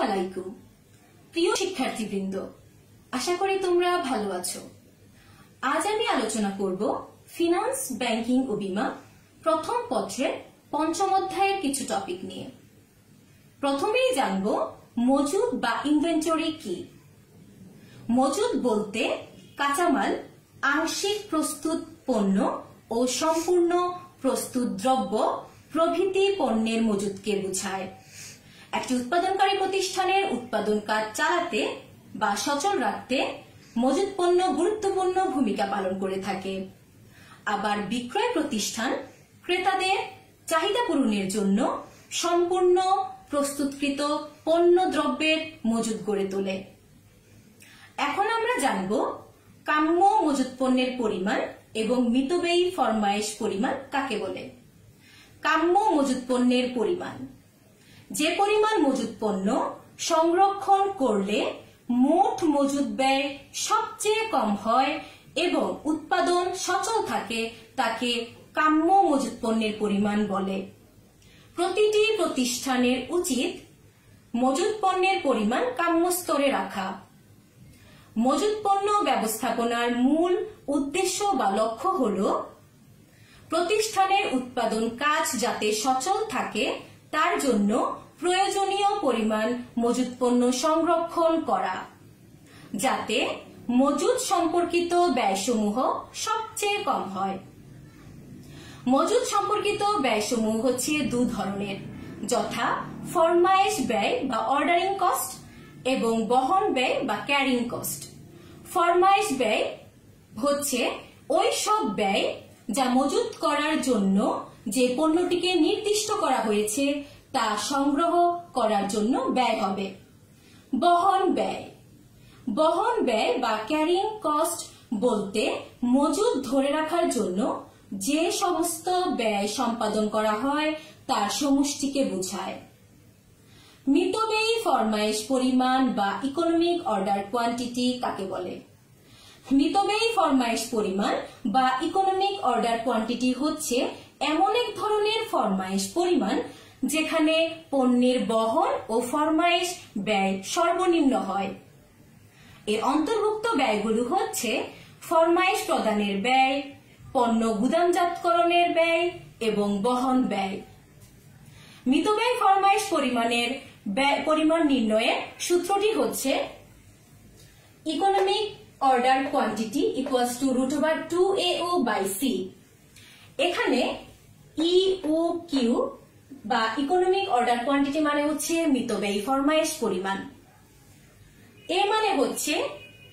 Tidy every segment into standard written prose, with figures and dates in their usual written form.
আলাইকুম প্রিয় শিক্ষার্থীবৃন্দ, আশা করি তোমরা ভালো আছো। আজ আমি আলোচনা করব ফিনান্স, ব্যাংকিং ও বীমা প্রথম পত্রের পঞ্চম অধ্যায়ের কিছু টপিক নিয়ে। প্রথমেই জানব মজুদ বা ইনভেন্টরি কি। মজুদ বলতে কাঁচামাল, আংশিক প্রস্তুত পণ্য ও সম্পূর্ণ প্রস্তুত দ্রব্য প্রভৃতি পণ্যের মজুদকে বোঝায়। একটি উৎপাদনকারী প্রতিষ্ঠানের উৎপাদন কাজ চালাতে বা সচল রাখতে মজুদ পণ্য গুরুত্বপূর্ণ ভূমিকা পালন করে থাকে। আবার বিক্রয় প্রতিষ্ঠান ক্রেতাদের চাহিদা পূরণের জন্য সম্পূর্ণ প্রস্তুতকৃত পণ্য দ্রব্যের মজুদ গড়ে তোলে। এখন আমরা জানব কাম্য মজুদ পণ্যের পরিমাণ এবং মিতব্যয়ী ফরমায়েশ পরিমাণ কাকে বলে। কাম্য মজুদ পণ্যের পরিমাণ: যে পরিমাণ মজুদ পণ্য সংরক্ষণ করলে মোট মজুদ ব্যয় সবচেয়ে কম হয় এবং উৎপাদন সচল থাকে তাকে কাম্য মজুদ পণ্যের পরিমাণ বলে। প্রতিটি প্রতিষ্ঠানের উচিত মজুদ পণ্যের পরিমাণ কাম্য স্তরে রাখা। মজুদ পণ্য ব্যবস্থাপনার মূল উদ্দেশ্য বা লক্ষ্য হল প্রতিষ্ঠানের উৎপাদন কাজ যাতে সচল থাকে তার জন্য প্রয়োজনীয় পরিমাণ মজুদ পণ্য সংরক্ষণ করা, যাতে মজুদ সম্পর্কিত ব্যয়সমূহ সবচেয়ে কম হয়। মজুদ সম্পর্কিত ব্যয়সমূহ হচ্ছে দুই ধরনের, যথা ফরমায়েশ ব্যয় বা অর্ডারিং কস্ট এবং বহন ব্যয় বা ক্যারিং কস্ট। ফরমায়েশ ব্যয় হচ্ছে ওই সব ব্যয় যা মজুদ করার জন্য যে পণ্যটিকে নির্দিষ্ট করা হয়েছে তা সংগ্রহ করার জন্য ব্যয় হবে। বহন ব্যয়: বহন ব্যয় বা ক্যারিং কস্ট বলতে মজুদ ধরে রাখার জন্য যে সমস্ত ব্যয় সম্পাদন করা হয় তার সমষ্টিকে বোঝায়। মিতব্যয়ী ফরমায়েশ পরিমাণ বা ইকোনমিক অর্ডার কোয়ান্টিটি কাকে বলে? মিতব্যয়ী ফরমায়েশ পরিমাণ বা ইকোনমিক অর্ডার কোয়ান্টিটি হচ্ছে এমন এক ধরনের ফরমায়েশ পরিমাণ যেখানে পণ্যের বহন ও ফরমায়েশ ব্যয় সর্বনিম্ন হয়। এর অন্তর্ভুক্ত ব্যয়গুলো হচ্ছে ফরমায়েশ প্রদানের ব্যয়, পণ্য গুদামজাতকরণের ব্যয় এবং বহন ব্যয়। মিতব্যয়ী ফরমায়েশ পরিমাণ নির্ণয়ের সূত্রটি হচ্ছে economic order quantity equals to √2AO by C। এখানে EOQ বা ইকোনমিক অর্ডার কোয়ান্টিটি মানে হচ্ছে মিতব্যয়ী ফরমায়েশ পরিমাণ। এ মানে হচ্ছে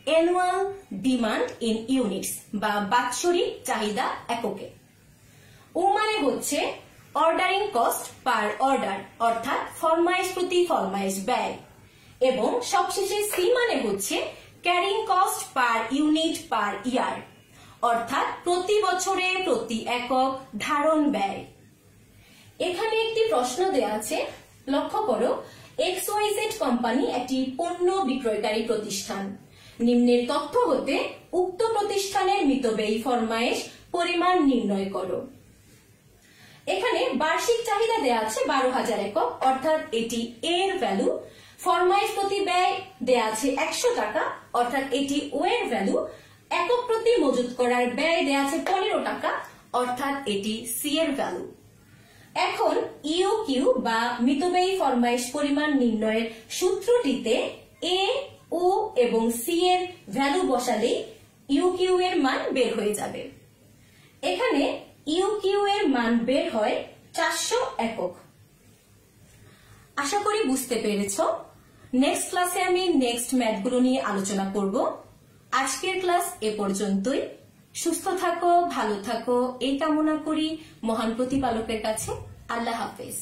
অ্যানুয়াল ডিমান্ড ইন ইউনিটস বা বাৎসরিক চাহিদা এককে। ও মানে হচ্ছে অর্ডারিং কস্ট পার অর্ডার অর্থাৎ ফরমায়েশ প্রতি ফরমায়েশ ব্যয়। এবং সবশেষে সি মানে হচ্ছে carrying cost per unit per year অর্থাৎ প্রতি বছরে প্রতি একক ধারণ ব্যয়। এখানে একটি প্রশ্ন দেয়া আছে, লক্ষ্য করো। XYZ কোম্পানি একটি পণ্য বিক্রয়কারী প্রতিষ্ঠান। নিম্নের তথ্য হতে উক্ত প্রতিষ্ঠানের মিতব্যয়ী ফরমায়েশ পরিমাণ নির্ণয় করো। এখানে বার্ষিক চাহিদা দেয়া আছে 12,000 একক অর্থাৎ এটি এর ভ্যালু। ফরমায়েশ প্রতি ব্যয় দেয়া আছে 100 টাকা অর্থাৎ এটি ও এর ভ্যালু। একক প্রতি মজুদ করার ব্যয় দেয়া আছে 15 টাকা অর্থাৎ এটি সি এর ভ্যালু। এখন EOQ বা মিতব্যয়ী ফরমায়েশ পরিমাণ নির্ণয়ের সূত্রটিতে A, O এবং C এর ভ্যালু বসালেই EOQ এর মান বের হয়ে যাবে। এখানে EOQ এর মান বের হয় 400 একক। আশা করি বুঝতে পেরেছ। নেক্সট ক্লাসে আমি নেক্সট ম্যাথগুলো নিয়ে আলোচনা করব। আজকের ক্লাস এ পর্যন্তই। সুস্থ থাকো, ভালো থাকো এই কামনা করি মহান প্রতিপালকের কাছে। আল্লাহ হাফেজ।